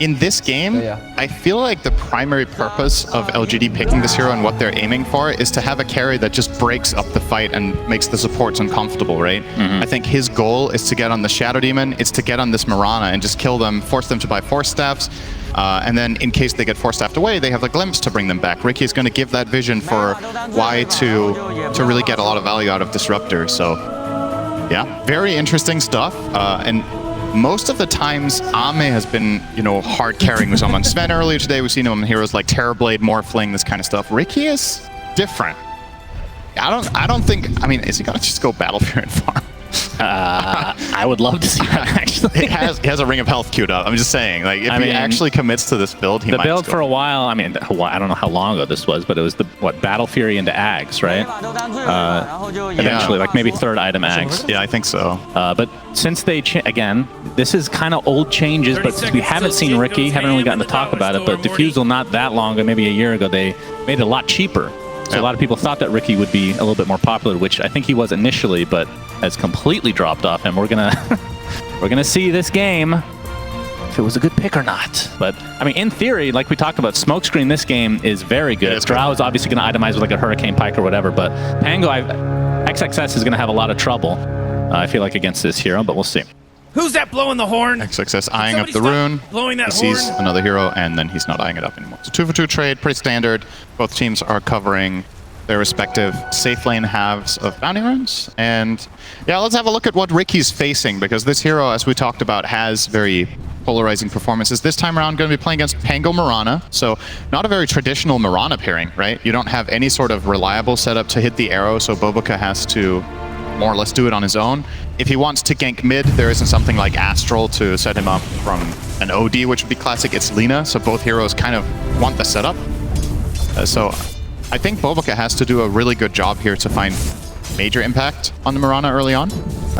In this game, I feel like the primary purpose of LGD picking this hero and what they're aiming for is to have a carry that just breaks up the fight and makes the supports uncomfortable, right? I think his goal is to get on the Shadow Demon, it's to get on this Mirana and just kill them, force them to buy Force Staffs, and then in case they get Force Staffed away, they have the Glimpse to bring them back. Ricky is going to give that vision for why to really get a lot of value out of Disruptor, so yeah, very interesting stuff, and most of the times, Ame has been, you know, hard carrying with someone. Sven earlier today, we've seen him in heroes like Terrorblade, Morphling, this kind of stuff. Ricky is different. I don't think, I mean, is he gonna just go Battlefield and farm? I would love to see that, actually. He has a Ring of Health queued up. I'm just saying, like, if he actually commits to this build, he might. The build for a while, I mean, I don't know how long ago this was, but it was the, Battle Fury into Ags, right? Eventually, like maybe third item Ags. Yeah, I think so. But since they, again, this is kind of old changes, but since we haven't seen Ricky, haven't really gotten to talk about it, but Diffusal not that long ago, maybe a year ago, they made it a lot cheaper. So a lot of people thought that Ricky would be a little bit more popular, which I think he was initially, but has completely dropped off. And we're gonna see this game if it was a good pick or not. But I mean, in theory, like we talked about, Smokescreen this game is very good. Drow is obviously going to itemize with like a Hurricane Pike or whatever, but Pango, XXS is going to have a lot of trouble. I feel like against this hero, but we'll see. Who's that blowing the horn? XXS eyeing up the rune. Blowing that he sees another hero, and then he's not eyeing it up anymore. So 2-for-2 trade, pretty standard. Both teams are covering their respective safe lane halves of bounty runes. And yeah, let's have a look at what Ricky's facing, because this hero, as we talked about, has very polarizing performances. This time around, going to be playing against Pango Mirana, so not a very traditional Mirana pairing, right? You don't have any sort of reliable setup to hit the arrow, so Boboka has to more or less do it on his own. If he wants to gank mid, there isn't something like Astral to set him up from an OD, which would be classic. It's Lina, so both heroes kind of want the setup. So I think Boboka has to do a really good job here to find major impact on the Mirana early on.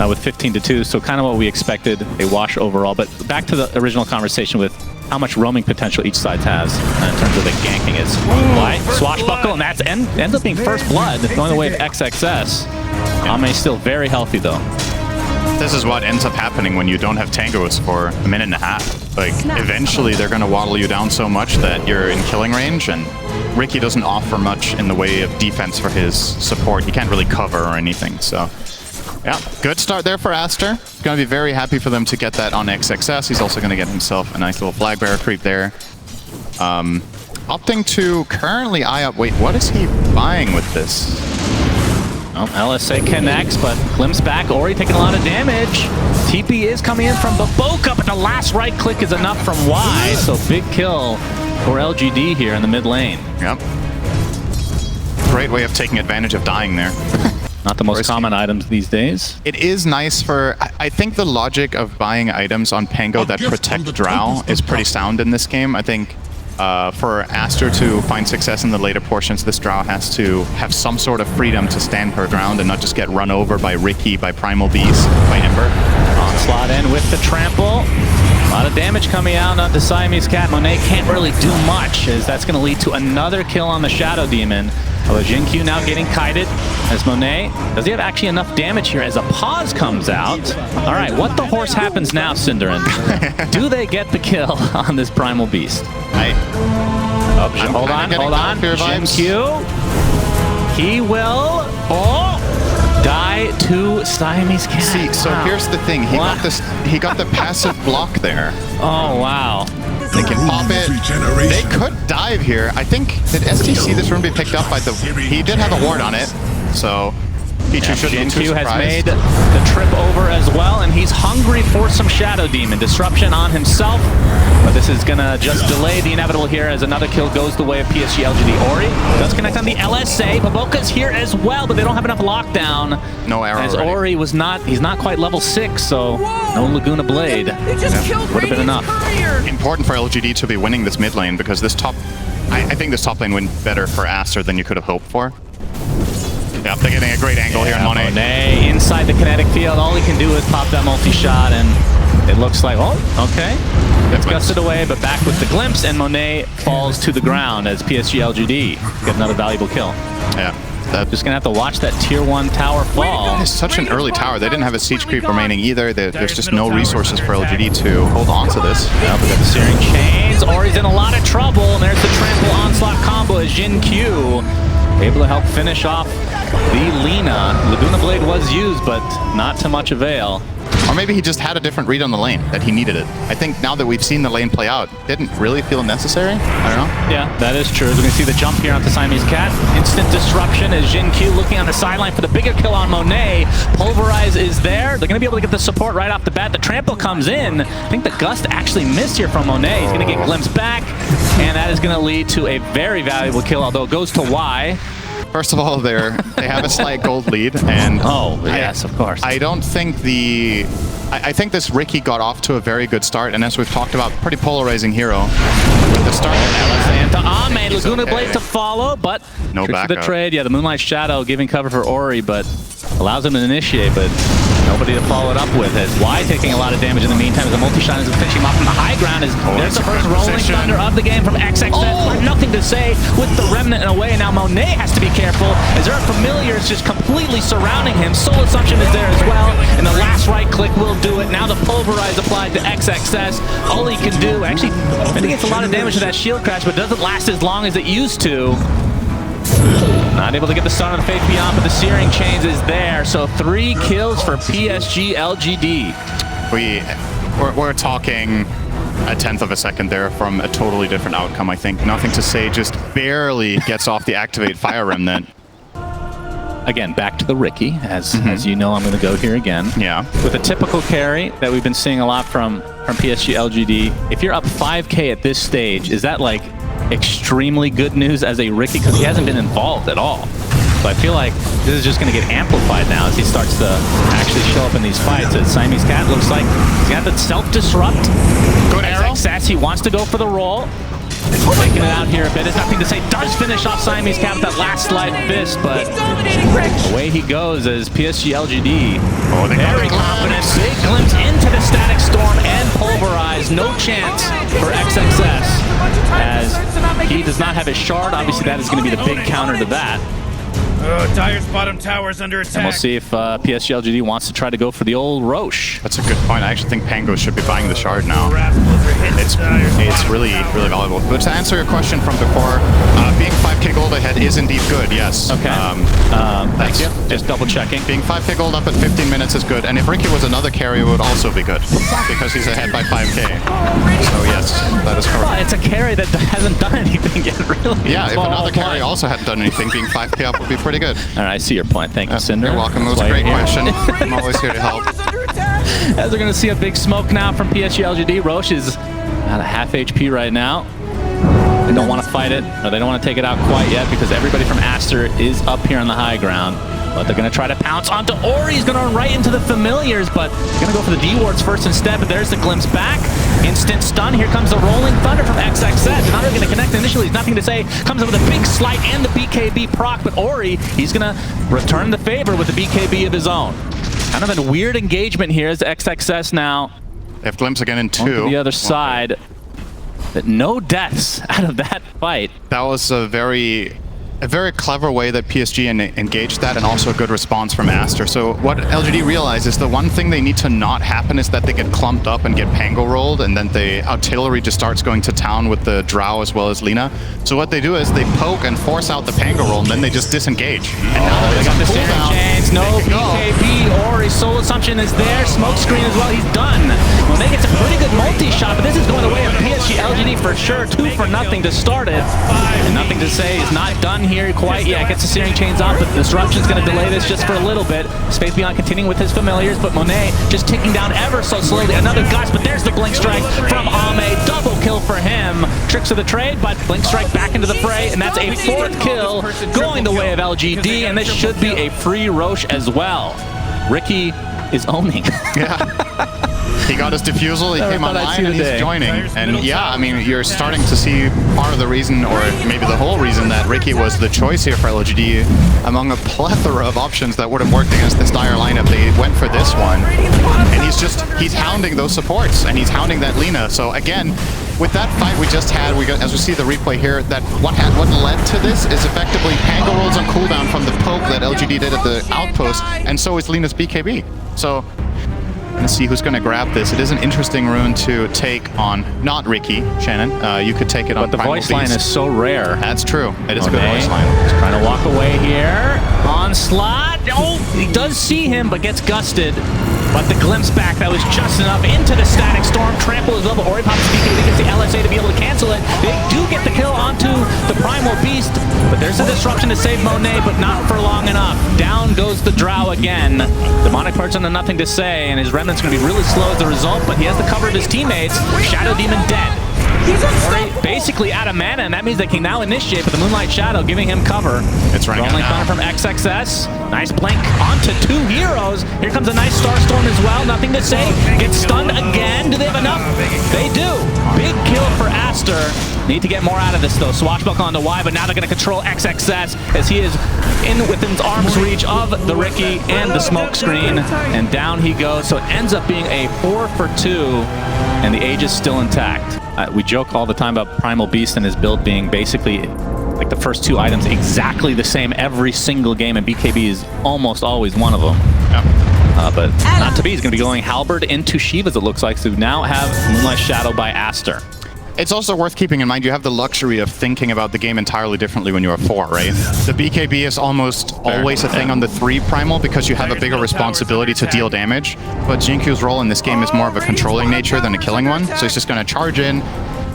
With 15-2, so kind of what we expected, a wash overall. But back to the original conversation with how much roaming potential each side has in terms of the ganking is. Why? Swashbuckle, and that ends up being first blood, going the way of XXS. Ame's still very healthy, though. This is what ends up happening when you don't have tangos for a minute and a half. Like, eventually they're going to waddle you down so much that you're in killing range, and Ricky doesn't offer much in the way of defense for his support. He can't really cover or anything, so yeah, good start there for ASTER. Going to be very happy for them to get that on XXS. He's also going to get himself a nice little flag bearer creep there. Opting to currently eye up. Wait, what is he buying with this? Well, LSA connects, but Glimpse back. Ori taking a lot of damage. TP is coming in from Boboka, but the last right click is enough from Y. So big kill for LGD here in the mid lane. Yep. Great way of taking advantage of dying there. Not the most common items these days. It is nice for... I think the logic of buying items on Pango that protect Drow is pretty sound in this game. I think for ASTER to find success in the later portions, this Drow has to have some sort of freedom to stand her ground and not just get run over by Ricky, by Primal Beast, by Ember. Onslaught in with the trample. A lot of damage coming out on the Siamese Cat. Monet can't really do much, as that's going to lead to another kill on the Shadow Demon. Although Jinkyu now getting kited as Monet. Does he have actually enough damage here as a pause comes out? All right, what the horse happens now, Cinderin? Do they get the kill on this Primal Beast? Hold on. Jinkyu. He will die to Siamese Cat. See, so here's the thing. He got the passive block there. Oh, wow. They can pop it. They could dive here. I think, did STC this rune be picked up by the... He did have a ward on it, so Pichu shouldn't be too surprised. Has made the trip over as well, and he's hungry for some Shadow Demon. Disruption on himself, but this is going to just delay the inevitable here as another kill goes the way of PSG LGD. Ori does connect on the LSA. Boboka's here as well, but they don't have enough lockdown. No arrow as ready. Ori was not, he's not quite level 6, so no Laguna Blade. Would have been enough. Important for LGD to be winning this mid lane, because this top... I think this top lane went better for ASTER than you could have hoped for. Yep, they're getting a great angle here on Monet. Monet inside the kinetic field. All he can do is pop that multi-shot, and it looks like, oh, okay. It's gusted away, but back with the glimpse, and Monet falls to the ground as PSG LGD get another valuable kill. Yeah. Just gonna have to watch that tier 1 tower fall. It's such an early tower. They didn't have a siege creep remaining either. There's just no resources for LGD to hold on to this. Yeah, we got the Searing Chains. Ori's in a lot of trouble, and there's the Trample Onslaught combo as Jin Q able to help finish off the Lina. Laguna Blade was used, but not to much avail. Or maybe he just had a different read on the lane, that he needed it. I think now that we've seen the lane play out, didn't really feel necessary. I don't know. Yeah, that is true. We're going to see the jump here onto Siamese Cat. Instant disruption as Jin Q looking on the sideline for the bigger kill on Monet. Pulverize is there. They're going to be able to get the support right off the bat. The trample comes in. I think the gust actually missed here from Monet. He's going to get glimpsed back, and that is going to lead to a very valuable kill, although it goes to Y. First of all, they have a slight gold lead, and yes, of course. I don't think I think this Ricky got off to a very good start, and as we've talked about, pretty polarizing hero. With the start, Into Ame, Laguna Blade to follow, but no backup. The trade. Yeah, the Moonlight Shadow giving cover for Ori, but allows him to initiate, but nobody to follow it up with. As Y taking a lot of damage in the meantime as the multi-shot is finishing him off from the high ground. There's the first rolling thunder of the game from XXS. Nothing to say with the Remnant in a way. Now Monet has to be careful as there are familiars just completely surrounding him. Soul Assumption is there as well, and the last right click will do it. Now the Pulverize applied to XXS. All he can do, actually, I think it's a lot of damage to that shield crash, but doesn't last as long as it used to. Not able to get the stun on the Faith Beyond, but the Searing Chains is there. So 3 kills for PSG LGD. We're talking a tenth of a second there from a totally different outcome, I think. Nothing to say, just barely gets off the Activate Fire Remnant. Again, back to the Ricky, as you know, I'm going to go here again. Yeah. With a typical carry that we've been seeing a lot from PSG LGD, if you're up 5K at this stage, is that like extremely good news as a Ricky? Because he hasn't been involved at all. So I feel like this is just going to get amplified now as he starts to actually show up in these fights. As Siamese Cat looks like he's got the self-disrupt. Good arrow. He wants to go for the roll. Making it out here a bit. There's nothing to say. Does finish off Siamese Cat with that last slide fist, but away he goes as PSG LGD. Very confident. Big glimpse into the Static Storm and Pulverize. No chance for XXS as he does not have his shard. Obviously, that is going to be the big counter to that. Dire's bottom tower is under attack. And we'll see if PSG LGD wants to try to go for the old Roche. That's a good point. I actually think Pango should be buying the shard now. It's really valuable. But to answer your question from before, being 5k gold ahead is indeed good, yes. Okay. Thank you. Just double checking. Being 5k gold up at 15 minutes is good. And if Ricky was another carry, it would also be good. Because he's ahead by 5k. So yes, that is correct. Well, it's a carry that hasn't done anything yet, really. Yeah, if another carry also hadn't done anything, being 5k up would be pretty good. All right, I see your point. Thank you, Cinder. You're welcome. It was a great question. I'm always here to help. As we're going to see a big smoke now from PSG LGD. Roche is at a half HP right now. They don't want to fight it, or they don't want to take it out quite yet because everybody from ASTER is up here on the high ground. But they're going to try to pounce onto Ori. He's going to run right into the familiars, but they're going to go for the D-wards first instead. But there's the glimpse back. Instant stun. Here comes the rolling thunder from XXS. Not really going to connect initially. He's nothing to say. Comes up with a big slight and the BKB proc. But Ori, he's going to return the favor with the BKB of his own. Kind of a weird engagement here as XXS now. They have glimpse again in 2. On the other side. But no deaths out of that fight. That was a very clever way that PSG engaged that, and also a good response from ASTER. So what LGD realized is the one thing they need to not happen is that they get clumped up and get Pango rolled, and then the artillery just starts going to town with the Drow as well as Lina. So what they do is they poke and force out the Pango roll, and then they just disengage. And now they got the Searing Chains. No BKB. Ori Soul Assumption is there. Smoke screen as well. He's done. Well, they get a pretty good multi-shot, but this is going the way of PSG LGD for sure. 2-0 to start it. And nothing to say. He's not done here quite yet. Gets the Searing Chains off, but Disruption's going to delay this just for a little bit. Space Beyond continuing with his familiars, but Monet just ticking down ever so slowly. Another gust, but there's the Blink Strike from Ame. Double kill for him. Tricks of the trade, but Blink Strike back into the fray, and that's a 4th kill going the way of LGD, and this should be a free Roche as well. Ricky is owning. Yeah. He got his defusal, he came online, and he's joining. And yeah, I mean, you're starting to see part of the reason, or maybe the whole reason, that Ricky was the choice here for LGD. Among a plethora of options that would have worked against this dire lineup, they went for this one. And he's hounding those supports, and he's hounding that Lina. So again, with that fight we just had, as we see the replay here, that what led to this is effectively Pango rolls on cooldown from the poke that LGD did at the outpost, and so is Lina's BKB. So, let's see who's going to grab this. It is an interesting rune to take on, not Ricky, Shannon. You could take it on But the voice line is so rare. That's true. It is a good voice line. He's trying to walk away here. Onslaught. Oh, he does see him, but gets gusted. But the glimpse back, that was just enough into the Static Storm. Trample as well, but Ori pops BKB gets the LSA to be able to cancel it. They do get the kill onto the Primal Beast, but there's a disruption to save Monet, but not for long enough. Down goes the Drow again. Demonic Person had nothing to say, and his Remnant's going to be really slow as a result, but he has the cover of his teammates. Shadow Demon dead. Ori basically out of mana, and that means they can now initiate with the Moonlight Shadow, giving him cover. It's running Rolling Thunder from XXS. Nice blink onto 2 heroes. Here comes a nice Starstorm as well. Nothing to say. Gets stunned again. Do they have enough? They do. Big kill for ASTER. Need to get more out of this though. Swashbuckle onto Y, but now they're going to control XXS as he is within arm's reach of the Ricky and the smoke screen. And down he goes. So it ends up being a 4 for 2, and the Age is still intact. We joke all the time about Primal Beast and his build being basically like the first 2 items exactly the same every single game, and BKB is almost always one of them. Yeah. But not to be. He's going to be going Halberd into Shivas, it looks like. So we now have Moonlight Shadow by ASTER. It's also worth keeping in mind you have the luxury of thinking about the game entirely differently when you are 4, right? The BKB is almost always a thing on the 3 Primal because you have a bigger responsibility to deal damage, but Jinkyu's role in this game is more of a controlling nature than a killing one, so he's just going to charge in,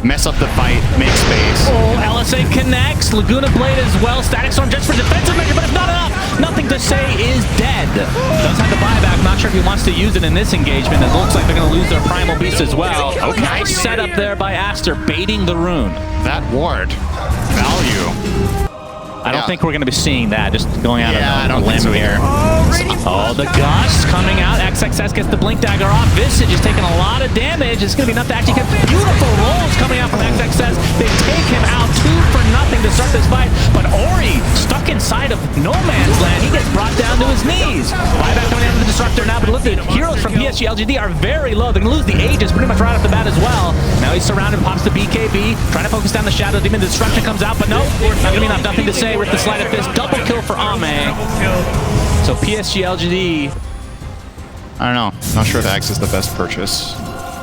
mess up the fight, make space. Oh, LSA connects. Laguna Blade as well. Static Storm just for defensive measure, but it's not enough. Nothing to say is dead. Does have the buyback. Not sure if he wants to use it in this engagement. It looks like they're going to lose their Primal Beast as well. Okay. Nice setup there by ASTER, baiting the rune. That ward. Value. I don't think we're going to be seeing that. Just going out on a limb so here. Oh, the Gust coming out. XXS gets the Blink Dagger off. Visage is taking a lot of damage. It's going to be enough to actually get beautiful rolls coming out from XXS. They take him out 2 for nothing to start this fight. But Ori, stuck inside of no man's land, he gets brought down to his knees. Buyback coming out of the Disruptor now, but look, the heroes from PSG LGD are very low. They're going to lose the Aegis pretty much right off the bat as well. Now he's surrounded, pops the BKB, trying to focus down the Shadow Demon. The Disruption comes out, but no, not going to be enough. Nothing to say with the Sleight of Fist. Double kill for Ame. So PSG LGD. I don't know. Not sure if Axe is the best purchase.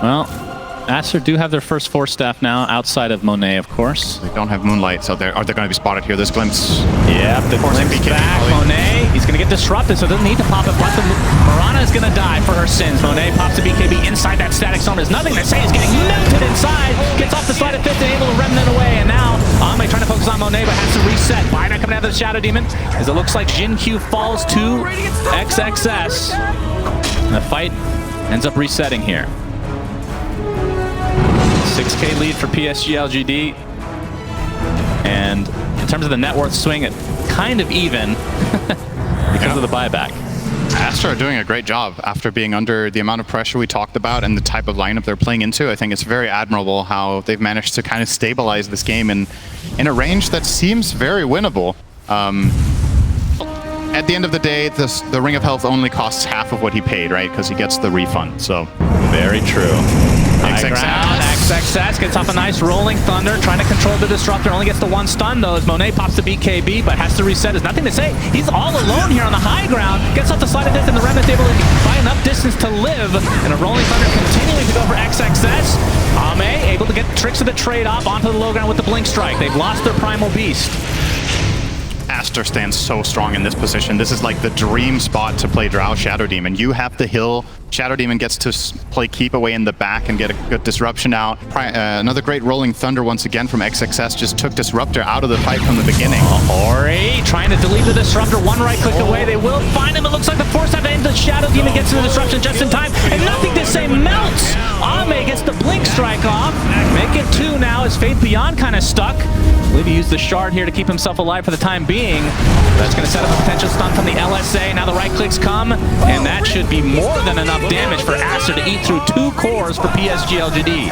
Well, ASTER do have their first 4 staff now, outside of Monet, of course. They don't have Moonlight, so are they going to be spotted here? This Glimpse. Yeah, the Glimpse back. Monet, he's going to get disrupted, so doesn't need to pop it. But Mirana is going to die for her sins. Monet pops the BKB inside that Static Storm. There's nothing to say. He's getting melted inside. Gets off the Sleight of Fist and able to remnant away. And now Ame trying to focus on Monet, but has to reset. Buyback coming out of the Shadow Demon, as it looks like Jinq falls to XXS. And the fight ends up resetting here. 6K lead for PSG LGD. And in terms of the net worth swing, it kind of even because of the buyback. ASTER are doing a great job after being under the amount of pressure we talked about and the type of lineup they're playing into. I think it's very admirable how they've managed to kind of stabilize this game in a range that seems very winnable. At the end of the day, the Ring of Health only costs half of what he paid, right? Because he gets the refund, so. Very true. XXS gets off a nice Rolling Thunder, trying to control the Disruptor. Only gets the 1 stun though, as Monet pops the BKB, but has to reset. There's nothing to say. He's all alone here on the high ground. Gets off the Sleight of Fist, and the Remnant's able to buy enough distance to live. And a Rolling Thunder continuing to go for XXS. Ame able to get tricks of the trade off onto the low ground with the Blink Strike. They've lost their Primal Beast. ASTER stands so strong in this position. This is like the dream spot to play Drow Shadow Demon. You have the hill. Shadow Demon gets to play keep away in the back and get a good disruption out. Another great Rolling Thunder once again from XXS just took Disruptor out of the fight from the beginning. Ori trying to delete the Disruptor, 1 right click away. They will find him. It looks like the force out into the Shadow Demon gets to the Disruption just in time, and nothing to say melts. Ame gets the Blink Strike off. Make it 2 now as Faith Beyond kind of stuck. I believe he used the shard here to keep himself alive for the time being. That's going to set up a potential stun from the LSA. Now the right clicks come, and that should be more than enough damage for ASTER to eat through 2 cores for PSG LGD.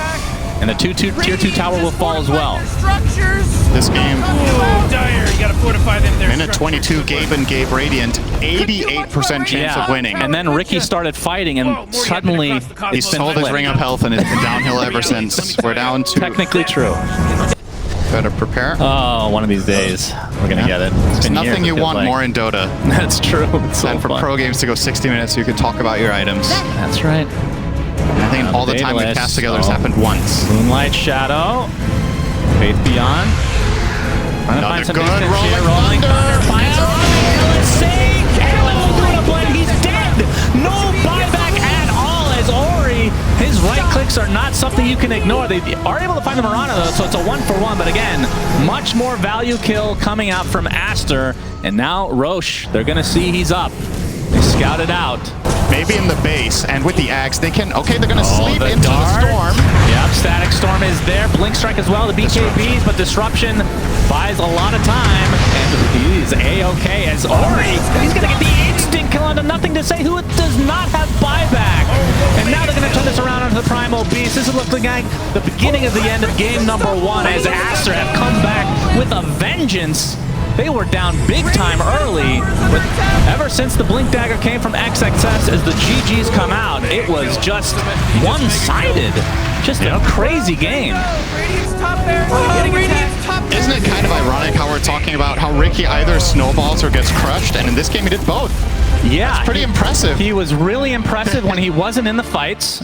And the tier 2 tower will fall as well. This game, Oh, Dire, you gotta fortify them there. minute 22, Gabe and Gabe Radiant, 88% chance of winning. And then Ricky started fighting, and suddenly He's held his ring of health and it's been downhill ever since. We're down to... technically true. Better prepare. Oh, one of these days we're gonna get it. It's There's been years, nothing you it feels want like. more in Dota That's true. It's so than for fun. pro games to go 60 minutes so you can talk about your items. That's right. And I think all the time we've cast together has happened once. Moonlight Shadow. Faith Beyond. Trying to Another find some good distance Rolling here. Rolling Thunder. Thunder finds LSA. Kalen through the blade. He's dead. No buyback at all as Ori. His right clicks are not something you can ignore. They are able to find the Mirana though, so it's a 1-for-1. But again, much more value kill coming out from ASTER. And now Roche, they're going to see he's up. They scout it out. Maybe in the base, and with the axe, they can... Okay, they're going to sleep the into the dart. storm. Yep, Static Storm is there. Blink Strike as well, the BKBs, but Disruption buys a lot of time. And he's A-okay as Ori. He's going to get the instant kill onto Nothing to Say, who does not have buyback. And now they're going to turn this around onto the Primal Beast. This is looking like the beginning of the end of game number 1 as ASTER have come back with a vengeance. They were down big time early, but ever since the Blink Dagger came from XXS, as the GGs come out, it was just one-sided. Just a crazy game. Isn't it kind of ironic how we're talking about how Ricky either snowballs or gets crushed, and in this game he did both? Yeah. It's pretty impressive. He was really impressive when he wasn't in the fights.